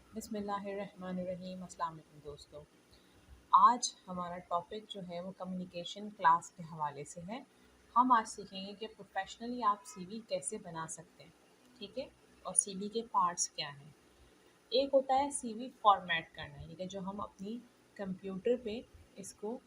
बिस्मिल्लाहिर्रहमानिर्रहीम। अस्सलाम वालेकुम दोस्तों। आज हमारा टॉपिक जो है वो कम्युनिकेशन क्लास के हवाले से है। हम आज सीखेंगे कि प्रोफेशनली आप सीवी कैसे बना सकते हैं, ठीक है। और सीवी के पार्ट्स क्या हैं। एक होता है सीवी फॉर्मेट करना, यानी कि जो हम अपनी कंप्यूटर पे इसको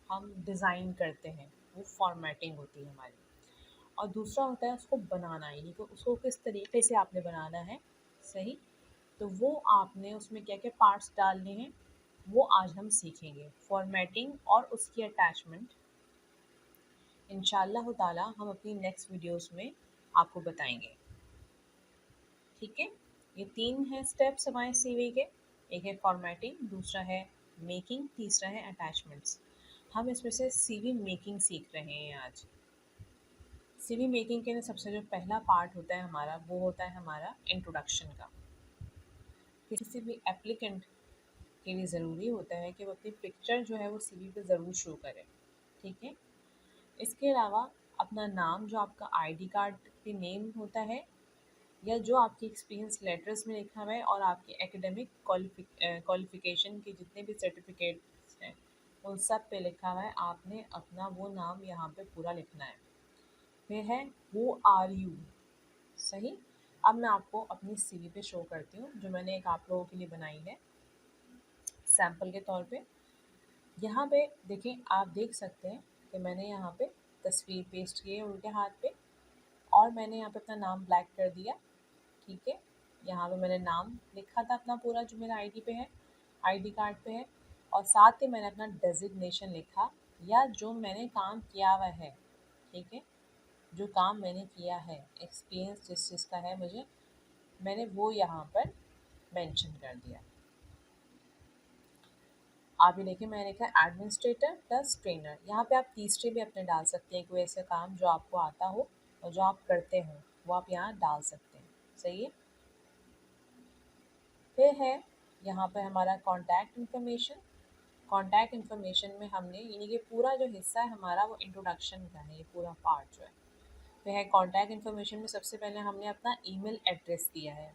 हम डिज़ाइन करते हैं, वो फॉर्मेटिंग होती है हमारी। और दूसरा होता है उसको बनाना, यानी कि उसको किस तरीके से आपने बनाना है, सही। तो वो आपने उसमें क्या क्या पार्ट्स डालने हैं वो आज हम सीखेंगे। फॉर्मेटिंग और उसकी अटैचमेंट इंशाल्लाह ताला हम अपनी नेक्स्ट वीडियोस में आपको बताएंगे, ठीक है। ये तीन हैं स्टेप्स हमारे सीवी के। एक है फॉर्मेटिंग, दूसरा है मेकिंग, तीसरा है अटैचमेंट्स। हम इसमें से सीवी मेकिंग सीख रहे हैं आज। सीवी मेकिंग के लिए सबसे जो पहला पार्ट होता है हमारा, वो होता है हमारा इंट्रोडक्शन का। किसी भी एप्लीकेंट के लिए ज़रूरी होता है कि वो अपनी पिक्चर जो है वो सीवी पे ज़रूर शो करे, ठीक है। इसके अलावा अपना नाम, जो आपका आईडी कार्ड पे नेम होता है, या जो आपकी एक्सपीरियंस लेटर्स में लिखा हुआ है, और आपके एकेडमिक क्वालिफिकेशन के जितने भी सर्टिफिकेट्स हैं उन सब पे लिखा हुआ है, आपने अपना वो नाम यहाँ पे पूरा लिखना है। फिर है हु आर यू, सही। अब मैं आपको अपनी सीवी पे शो करती हूँ, जो मैंने एक आप लोगों के लिए बनाई है सैम्पल के तौर पे। यहाँ पे देखें, आप देख सकते हैं कि मैंने यहाँ पे तस्वीर पेस्ट की है उनके हाथ पे, और मैंने यहाँ पे अपना नाम ब्लैक कर दिया, ठीक है। यहाँ पे मैंने नाम लिखा था अपना पूरा, जो मेरा आईडी पे है, आईडी कार्ड पे है। और साथ ही मैंने अपना डेजिग्नेशन लिखा, या जो मैंने काम किया हुआ है, ठीक है। जो काम मैंने किया है, एक्सपीरियंस जिस चीज़ का है मुझे, मैंने वो यहाँ पर मेंशन कर दिया। आप ये देखिए, मैंने लिखा एडमिनिस्ट्रेटर प्लस ट्रेनर। यहाँ पे आप तीसरे भी अपने डाल सकते हैं, कोई ऐसा काम जो आपको आता हो और जो आप करते हो वो आप यहाँ डाल सकते हैं, सही है। फिर है यहाँ पर हमारा कॉन्टैक्ट इन्फॉर्मेशन। कॉन्टैक्ट इन्फॉर्मेशन में हमने, यानी कि पूरा जो हिस्सा है हमारा वो इंट्रोडक्शन का है, ये पूरा पार्ट जो है। फिर है कॉन्टैक्ट इन्फॉर्मेशन में सबसे पहले हमने अपना ईमेल एड्रेस दिया है।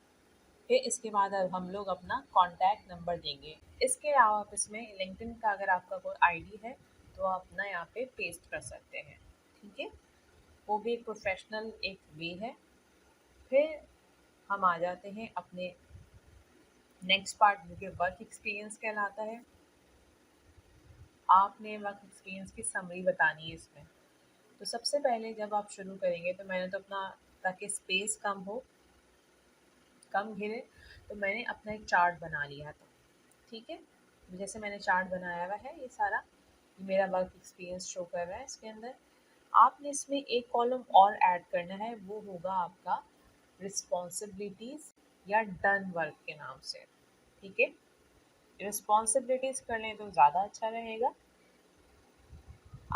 फिर इसके बाद अब हम लोग अपना कॉन्टैक्ट नंबर देंगे। इसके अलावा आप इसमें लिंक्डइन का अगर आपका कोई आईडी है तो आप अपना यहाँ पे पेस्ट कर सकते हैं, ठीक है। वो भी एक प्रोफेशनल एक वे है। फिर हम आ जाते हैं अपने नेक्स्ट पार्ट, जो कि वर्क एक्सपीरियंस कहलाता है। आपने वर्क एक्सपीरियंस की समरी बतानी है इसमें। तो सबसे पहले जब आप शुरू करेंगे, तो मैंने तो अपना, ताकि स्पेस कम हो, कम घिरे, तो मैंने अपना एक चार्ट बना लिया था, ठीक है। जैसे मैंने चार्ट बनाया हुआ है, ये सारा ये मेरा वर्क एक्सपीरियंस शो कर रहा है इसके अंदर। आपने इसमें एक कॉलम और ऐड करना है, वो होगा आपका रिस्पॉन्सिबिलिटीज़ या डन वर्क के नाम से, ठीक है। रिस्पॉन्सिबिलिटीज़ कर लें तो ज़्यादा अच्छा रहेगा।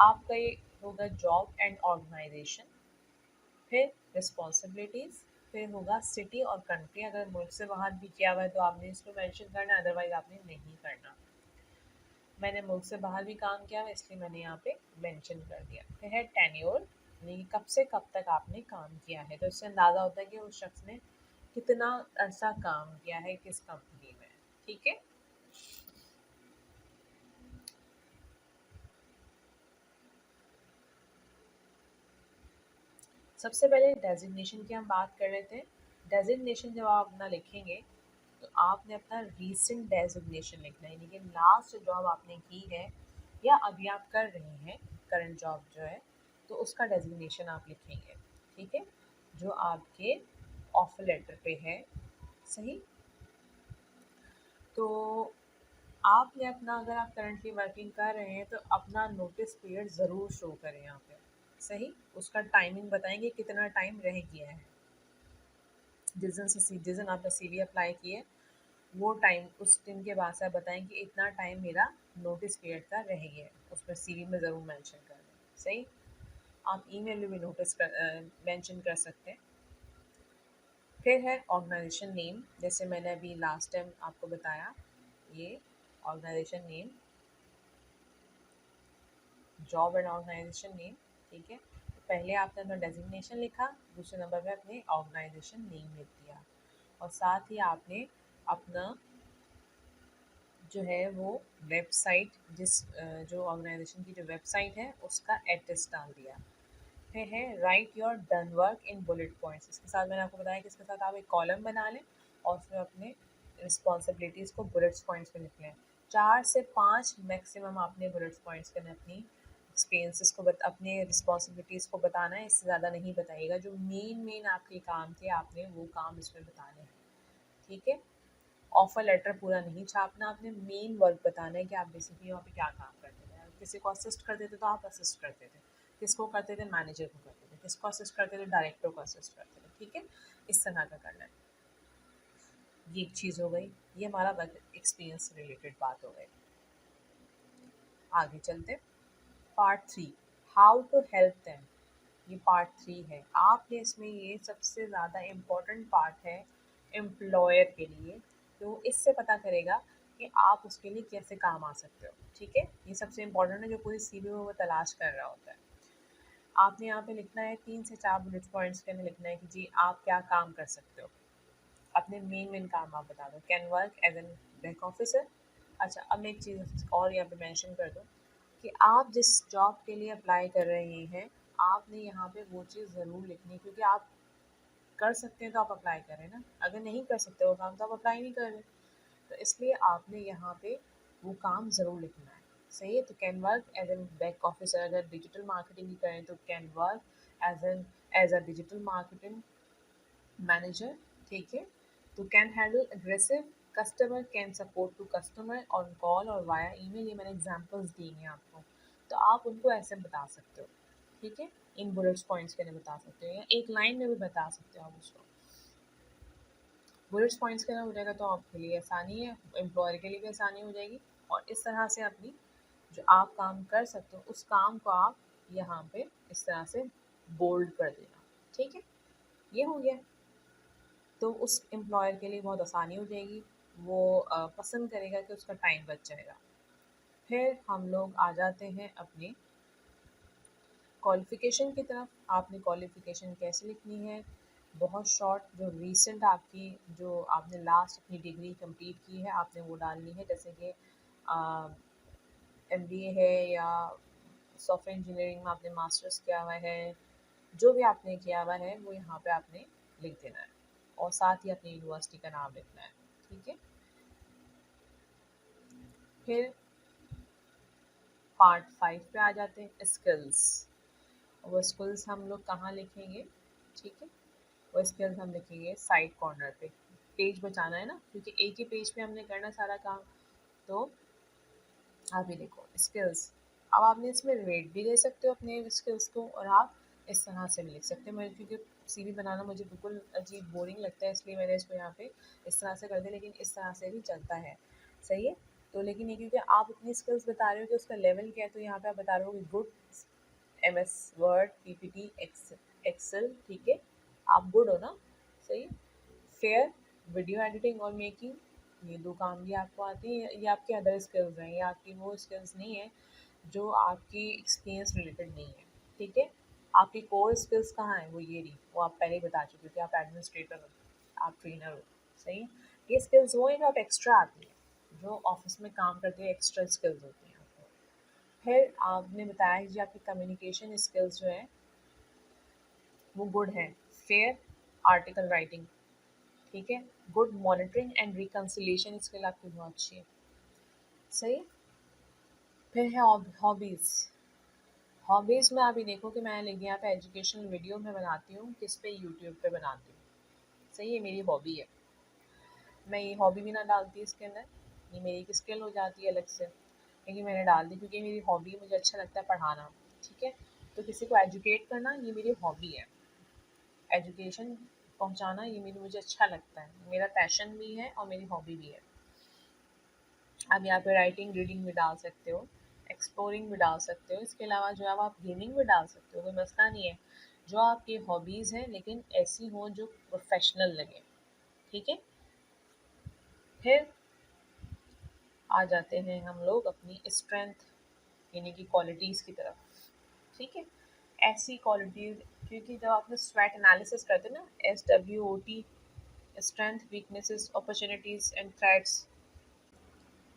आपका ये होगा जॉब एंड ऑर्गेनाइजेशन, फिर रिस्पॉन्सिबिलिटीज़, फिर होगा सिटी और कंट्री। अगर मुल्क से बाहर भी किया हुआ है तो आपने इसको मेंशन करना है, अदरवाइज आपने नहीं करना। मैंने मुल्क से बाहर भी काम किया है, इसलिए मैंने यहाँ पे मेंशन कर दिया। फिर है टेन्योर, यानी कि कब से कब तक आपने काम किया है, तो इससे अंदाज़ा होता है कि उस शख्स ने कितना अरसा काम किया है किस कंपनी में, ठीक है। सबसे पहले डेजिग्नेशन की हम बात कर रहे थे। डेजिग्नेशन जब आप अपना लिखेंगे, तो आपने अपना रीसेंट डेजिग्नेशन लिखना है, यानी कि लास्ट जॉब आपने की है या अभी आप कर रहे हैं, करंट जॉब जो है, तो उसका डेजिग्नेशन आप लिखेंगे, ठीक है। जो आपके ऑफर लेटर पे है, सही। तो आपने अपना, अगर आप करंटली वर्किंग कर रहे हैं तो अपना नोटिस पीरियड ज़रूर शो करें यहाँ पे, सही। उसका टाइमिंग बताएंगे कितना टाइम रह गया है, जिस दिन आपने सीवी अप्लाई किए वो टाइम, उस दिन के बाद से आप बताएं कि इतना टाइम मेरा नोटिस पीरियड का रह गया है, उसमें सीवी में ज़रूर मेंशन कर दें, सही। आप ईमेल में भी नोटिस कर मेंशन कर सकते हैं। फिर है ऑर्गेनाइजेशन नेम, जैसे मैंने अभी लास्ट टाइम आपको बताया, ये organisation name, job and organisation name, ठीक है। तो पहले आपने अपना डेजिग्नेशन लिखा, दूसरे नंबर पे अपने ऑर्गेनाइजेशन नेम लिख दिया, और साथ ही आपने अपना जो है वो वेबसाइट जो ऑर्गेनाइजेशन की जो वेबसाइट है उसका एड्रेस डाल दिया। फिर है right your done work in bullet points. इसके साथ मैंने आपको बताया कि इसके साथ आप एक कॉलम बना लें और फिर अपने रिस्पॉन्सिबिलिटीज़ को बुलेट्स पॉइंट्स पे लिख लें। 4 से 5 मैक्सिमम आपने बुलेट्स पॉइंट्स के अपनी एक्सपीरियंसेस को अपने रिस्पॉन्सिबिलिटीज़ को बताना है, इससे ज़्यादा नहीं बताइएगा। जो मेन आपके काम थे आपने वो काम इसमें बताने हैं, ठीक है। ऑफर लेटर पूरा नहीं छापना, आपने मेन वर्क बताना है कि आप बेसिकली वहाँ पे क्या काम करते थे। किसी को असिस्ट करते थे तो आप असिस्ट करते थे, किसको करते थे मैनेजर को करते थे, किसको असिस्ट करते थे डायरेक्टर को असिस्ट करते थे, ठीक है। इस तरह का करना है। ये एक चीज़ हो गई, ये हमारा वर्क एक्सपीरियंस से रिलेटेड बात हो गई। आगे चलते part 3, how to help them. ये पार्ट 3 है। आपने इसमें ये सबसे ज़्यादा इम्पोर्टेंट पार्ट है एम्प्लॉयर के लिए, तो इससे पता करेगा कि आप उसके लिए कैसे काम आ सकते हो, ठीक है। ये सबसे इम्पोर्टेंट है जो पूरी सीवी में वो तलाश कर रहा होता है। आपने यहाँ पे लिखना है 3 से 4 बुलेट पॉइंट्स के अंदर लिखना है कि जी आप क्या काम कर सकते हो, अपने मेन काम आप बता दो। Can work as an back officer. अच्छा, अब मैं एक चीज़ और यहाँ पे मेंशन कर दूँ कि आप जिस जॉब के लिए अप्लाई कर रहे हैं आपने यहाँ पे वो चीज़ ज़रूर लिखनी है, क्योंकि आप कर सकते हैं तो आप अप्लाई करें ना, अगर नहीं कर सकते वो काम तो आप अप्लाई नहीं कर रहे। तो इसलिए आपने यहाँ पे वो काम ज़रूर लिखना है, सही है। तो can work as an back officer, अगर डिजिटल मार्केटिंग की करें तो can work as a digital marketing manager, ठीक है। तो can handle aggressive customer, can support to customer on call और वाया ईमेल। ये मैंने एग्जांपल्स दिए हैं आपको, तो आप उनको ऐसे बता सकते हो, ठीक है। इन बुलेट्स पॉइंट्स के लिए बता सकते हो या एक लाइन में भी बता सकते हो आप उसको। बुलेट्स पॉइंट्स के लिए हो जाएगा तो आपके लिए आसानी है, एम्प्लॉयर के लिए भी आसानी हो जाएगी। और इस तरह से अपनी जो आप काम कर सकते हो उस काम को आप यहाँ पे इस तरह से बोल्ड कर देना, ठीक है। ये हो गया, तो उस एम्प्लॉयर के लिए बहुत आसानी हो जाएगी, वो पसंद करेगा कि उसका टाइम बच जाएगा। फिर हम लोग आ जाते हैं अपने क्वालिफ़िकेशन की तरफ। आपने क्वालिफ़िकेशन कैसे लिखनी है, बहुत शॉर्ट, जो रीसेंट आपकी जो आपने लास्ट अपनी डिग्री कंप्लीट की है आपने वो डालनी है। जैसे कि एमबीए है या सॉफ्टवेयर इंजीनियरिंग में आपने मास्टर्स किया हुआ है, जो भी आपने किया हुआ है वो यहाँ पे आपने लिख देना है और साथ ही अपनी यूनिवर्सिटी का नाम लिखना है, ठीक है। फिर पार्ट 5 पे आ जाते हैं स्किल्स। वो स्किल्स हम लोग कहाँ लिखेंगे, ठीक है। वो स्किल्स हम लिखेंगे साइड कॉर्नर पे, पेज बचाना है ना, क्योंकि एक ही पेज पे हमने करना सारा काम। तो आप ये देखो स्किल्स, अब आपने इसमें रेट भी दे सकते हो अपने स्किल्स को और आप इस तरह से भी लिख सकते हो। मैं क्योंकि सीवी बनाना मुझे बिल्कुल अजीब बोरिंग लगता है इसलिए मैंने इसको यहाँ पे इस तरह से कर दिया, लेकिन इस तरह से भी चलता है, सही है। तो लेकिन ये क्योंकि आप इतनी स्किल्स बता रहे हो कि उसका लेवल क्या है, तो यहाँ पे आप बता रहे हो कि good MS Word PPT Excel, ठीक है। आप गुड हो ना, सही। फेयर वीडियो एडिटिंग और मेकिंग, ये 2 काम भी आपको आते हैं। ये आपके अदर स्किल्स हैं, ये आपकी वो स्किल्स नहीं है जो आपकी एक्सपीरियंस रिलेटेड नहीं है, ठीक है। आपकी कोर स्किल्स कहाँ है, वो ये रही, वो आप पहले ही बता चुके हो कि आप एडमिनिस्ट्रेटर हो, आप ट्रेनर हो, सही है। ये स्किल्स वो हैं जो आप एक्स्ट्रा आती है, जो ऑफिस में काम करते हुए एक्स्ट्रा स्किल्स होती हैं आपको। फिर आपने बताया कि आपकी कम्युनिकेशन स्किल्स जो है वो गुड है। फेयर आर्टिकल राइटिंग, ठीक है। Good monitoring and reconciliation skill आपकी बहुत अच्छी है, सही। फिर है हॉबीज़। हॉबीज़ में आप ये देखो कि मैंने लिख दिया यहाँ पे एजुकेशनल वीडियो मैं बनाती हूँ, किस पे, यूट्यूब पे बनाती हूँ, सही है, मेरी हॉबी है। मैं ये हॉबी भी ना डालती इसके अंदर, ये मेरी एक स्किल हो जाती है अलग से, लेकिन मैंने डाल दी क्योंकि मेरी हॉबी है, मुझे अच्छा लगता है पढ़ाना, ठीक है। तो किसी को एजुकेट करना ये मेरी हॉबी है, एजुकेशन पहुँचाना ये मेरी मुझे अच्छा लगता है, मेरा पैशन भी है और मेरी हॉबी भी है। आप यहाँ पे राइटिंग रीडिंग भी डाल सकते हो, एक्सप्लोरिंग भी डाल सकते हो, इसके अलावा जो है आप गेमिंग भी डाल सकते हो, कोई मसला नहीं है। जो आपकी हॉबीज़ हैं लेकिन ऐसी हों जो प्रोफेशनल लगे, ठीक है। फिर आ जाते हैं हम लोग अपनी स्ट्रेंथ यानी कि क्वालिटीज़ की तरफ, ठीक है। ऐसी क्वालिटीज़, क्योंकि जब आपने स्वैट एनालिसिस करते हैं ना, SWOT, strength weaknesses opportunities and threats,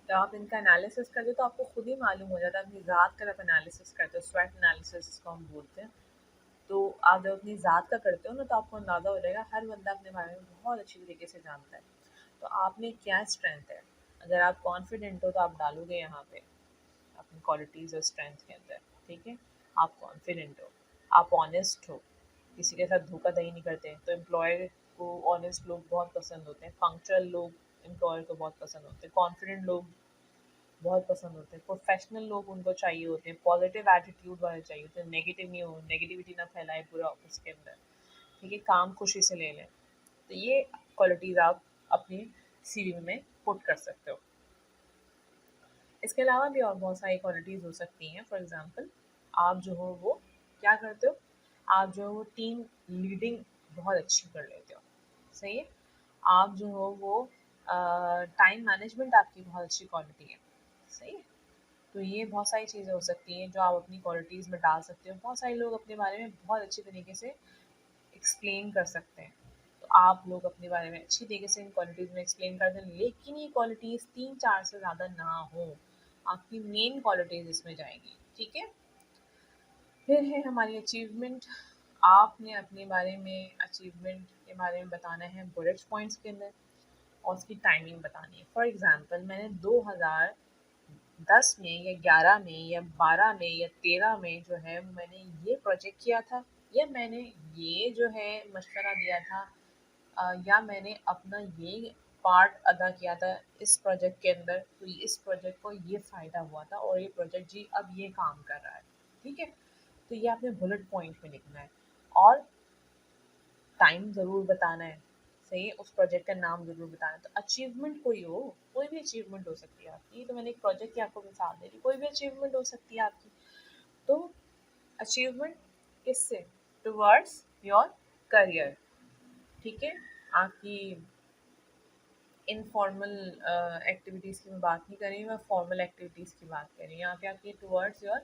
तो आप इनका एनालिसिस करते हो तो आपको खुद ही मालूम हो जाता है, अपनी ज़ात का आप एनालिसिस करते हो, स्वैट एनालिसिस जिसको हम बोलते हैं। तो आप जब अपनी ज़ात का करते हो ना तो आपको अंदाज़ा हो जाएगा हर बंदा अपने बारे में बहुत अच्छी तरीके से जानता है। तो आप में क्या स्ट्रेंथ है, अगर आप कॉन्फिडेंट हो तो आप डालोगे यहाँ पे अपनी क्वालिटीज़ और स्ट्रेंथ के अंदर, ठीक है। आप कॉन्फिडेंट हो, आप ऑनेस्ट हो, किसी के साथ धोखाधड़ी नहीं करते, तो एम्प्लॉयर को ऑनेस्ट लोग बहुत पसंद होते हैं, पंक्चुअल लोग एम्प्लॉयर को बहुत पसंद होते हैं, कॉन्फिडेंट लोग बहुत पसंद होते हैं, प्रोफेशनल लोग उनको चाहिए होते हैं, पॉजिटिव एटीट्यूड वाले चाहिए होते हैं, नेगेटिव नहीं हो, नेगेटिविटी ना फैलाए पूरा ऑफिस के अंदर, ठीक है, काम खुशी से ले लें। तो ये क्वालिटीज़ आप अपनी सीवी में पुट कर सकते हो। इसके अलावा भी और बहुत सारी क्वालिटीज़ हो सकती हैं। फॉर एग्ज़ाम्पल आप जो हो वो क्या करते हो, आप जो हो टीम लीडिंग बहुत अच्छी कर लेते हो, सही है। आप जो हो वो टाइम मैनेजमेंट आपकी बहुत अच्छी क्वालिटी है, सही है। तो ये बहुत सारी चीज़ें हो सकती हैं जो आप अपनी क्वालिटीज़ में डाल सकते हो। बहुत सारे लोग अपने बारे में बहुत अच्छी तरीके से एक्सप्लेन कर सकते हैं, तो आप लोग अपने बारे में अच्छी तरीके से इन क्वालिटीज़ में एक्सप्लेन कर दें, लेकिन ये क्वालिटीज़ 3-4 से ज़्यादा ना हो, आपकी मेन क्वालिटीज़ इसमें जाएंगी, ठीक है। फिर है हमारी अचीवमेंट। आपने अपने बारे में अचीवमेंट के बारे में बताना है बुलेट पॉइंट्स के अंदर, और उसकी टाइमिंग बतानी है। फॉर एग्ज़ाम्पल मैंने 2010 में या 11 में या 12 में या 13 में जो है मैंने ये प्रोजेक्ट किया था, या मैंने ये जो है मशवरा दिया था, या मैंने अपना ये पार्ट अदा किया था इस प्रोजेक्ट के अंदर, तो इस प्रोजेक्ट को ये फ़ायदा हुआ था और ये प्रोजेक्ट जी अब ये काम कर रहा है, ठीक है। तो ये आपने बुलेट पॉइंट में लिखना है, और टाइम ज़रूर बताना है, सही है, उस प्रोजेक्ट का नाम ज़रूर बताना है। तो अचीवमेंट कोई हो, कोई भी अचीवमेंट हो सकती है आपकी, तो मैंने एक प्रोजेक्ट की आपको मिसाल दे दी, कोई भी अचीवमेंट हो सकती है आपकी। तो अचीवमेंट किससे, टुवर्ड्स योर करियर, ठीक है। आपकी इनफॉर्मल एक्टिविटीज़ की मैं बात नहीं कर रही हूँ, मैं फॉर्मल एक्टिविटीज़ की बात कर रही हूँ। यहाँ पे आपकी टुवर्ड्स योर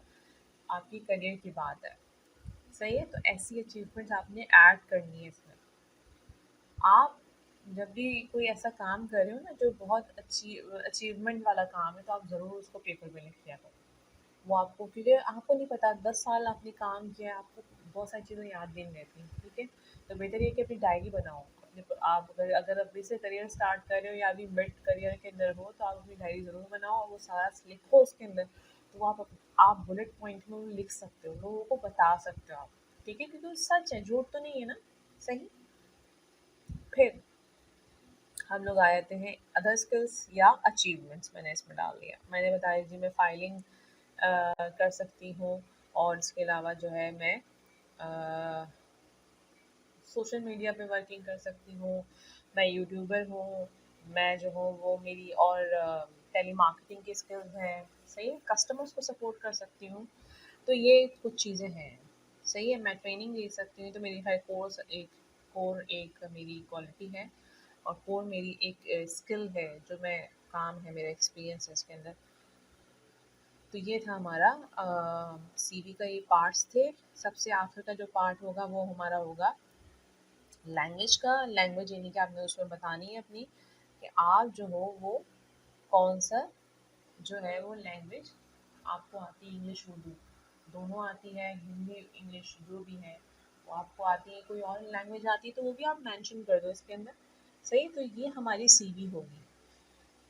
आपकी करियर की बात है, सही है। तो ऐसी अचीवमेंट्स आपने ऐड करनी है इसमें। आप जब भी कोई ऐसा काम कर रहे हो ना जो बहुत अच्छी अचीवमेंट वाला काम है, तो आप ज़रूर उसको पेपर पे लिख दिया करो। वो आपको, क्योंकि आपको नहीं पता 10 साल आपने काम किया है, आपको बहुत सारी चीज़ें याद भी नहीं रहती, ठीक है। तो बेहतर ये कि अपनी डायरी बनाओ अपने, आप अगर अगर अभी से करियर स्टार्ट कर रहे हो या अभी मिड करियर के अंदर हो, तो आप अपनी डायरी ज़रूर बनाओ और वो सारा लिखो उसके अंदर। तो वो आप बुलेट पॉइंट में वो लिख सकते हो, लोगों को बता सकते हो आप, ठीक है, क्योंकि वो सच है, झूठ तो नहीं है ना, सही। फिर हम लोग आ जाते हैं अदर स्किल्स या अचीवमेंट्स, मैंने इसमें डाल दिया, मैंने बताया जी मैं फाइलिंग कर सकती हूँ, और इसके अलावा जो है मैं सोशल मीडिया पे वर्किंग कर सकती हूँ, मैं यूट्यूबर हूँ, मैं जो हूँ वो मेरी और टेली मार्केटिंग की स्किल्स हैं, सही है, कस्टमर्स को सपोर्ट कर सकती हूँ। तो ये कुछ चीज़ें हैं, सही है। मैं ट्रेनिंग दे सकती हूँ, तो मेरी हर कोर एक मेरी क्वालिटी है, और कोर मेरी एक स्किल है, जो मैं काम है मेरा एक्सपीरियंस है इसके अंदर। तो ये था हमारा सीवी का, ये पार्ट्स थे। सबसे आखिर का जो पार्ट होगा वो हमारा होगा लैंग्वेज का। लैंग्वेज यानी कि आपने उसमें बतानी है अपनी, कि आप जो हो वो कौन सा जो है वो लैंग्वेज आपको आती है, इंग्लिश उर्दू दोनों आती है, हिंदी इंग्लिश जो भी है वो आपको आती है, कोई और लैंग्वेज आती है तो वो भी आप मेंशन कर दो इसके अंदर, सही। तो ये हमारी सीवी होगी।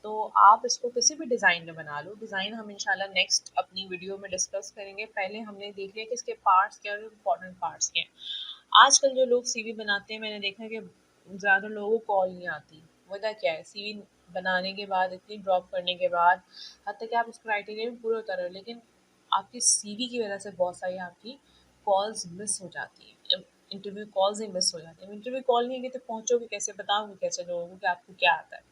तो आप इसको किसी भी डिज़ाइन में बना लो, डिज़ाइन हम इंशाल्लाह नेक्स्ट अपनी वीडियो में डिस्कस करेंगे। पहले हमने देख लिया कि इसके पार्ट्स क्या हैं, इंपॉर्टेंट पार्ट्स क्या हैं। आजकल जो लोग सीवी बनाते हैं, मैंने देखा है कि ज़्यादा लोगों को कॉल नहीं आती। वजह क्या है, सीवी बनाने के बाद, इतनी ड्रॉप करने के बाद, हद तक कि आप उस क्राइटेरिया में पूरे उतर रहे हो, लेकिन आपकी सीवी की वजह से बहुत सारी आपकी कॉल्स मिस हो जाती हैं, इंटरव्यू कॉल्स ही मिस हो जाती हैं। इंटरव्यू कॉल नहीं है तो पहुँचोगे कैसे, बताओगे कैसे लोगों को कि आपको क्या आता है।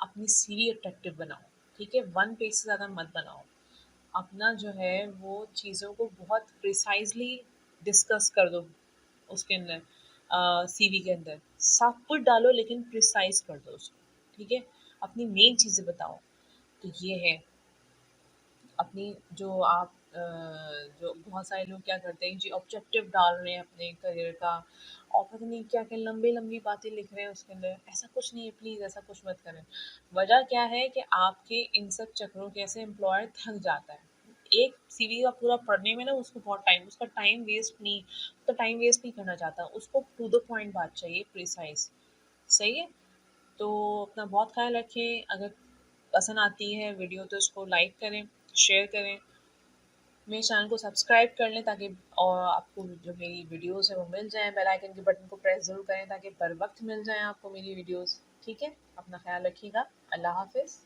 अपनी सीवी अट्रैक्टिव बनाओ, ठीक है, वन पेज से ज़्यादा मत बनाओ। अपना जो है वो चीज़ों को बहुत प्रिसाइजली डिस्कस कर दो उसके अंदर, सीवी के अंदर सब कुछ डालो लेकिन प्रिसाइज कर दो उसको, ठीक है। अपनी मेन चीज़ें बताओ। तो ये है अपनी जो आप जो बहुत सारे लोग क्या करते हैं जी, ऑब्जेक्टिव डाल रहे हैं अपने करियर का और पता नहीं क्या क्या लंबी लंबी बातें लिख रहे हैं उसके अंदर। ऐसा कुछ नहीं है, प्लीज़ ऐसा कुछ मत करें। वजह क्या है कि आपके इन सब चक्रों के ऐसे एम्प्लॉयर थक जाता है। एक सीवी का पूरा पढ़ने में ना उसको बहुत टाइम, उसका टाइम वेस्ट नहीं, तो टाइम वेस्ट नहीं करना चाहता, उसको टू द पॉइंट बात चाहिए, प्रिसाइज। सही है। तो अपना बहुत ख्याल रखें। अगर पसंद आती है वीडियो तो इसको लाइक करें, शेयर करें, मेरे चैनल को सब्सक्राइब कर लें ताकि और आपको जो मेरी वीडियोस है वो मिल जाएं। बेल आइकन के बटन को प्रेस ज़रूर करें ताकि बर वक्त मिल जाएं आपको मेरी वीडियोस। ठीक है, अपना ख्याल रखिएगा। अल्लाह हाफिज़।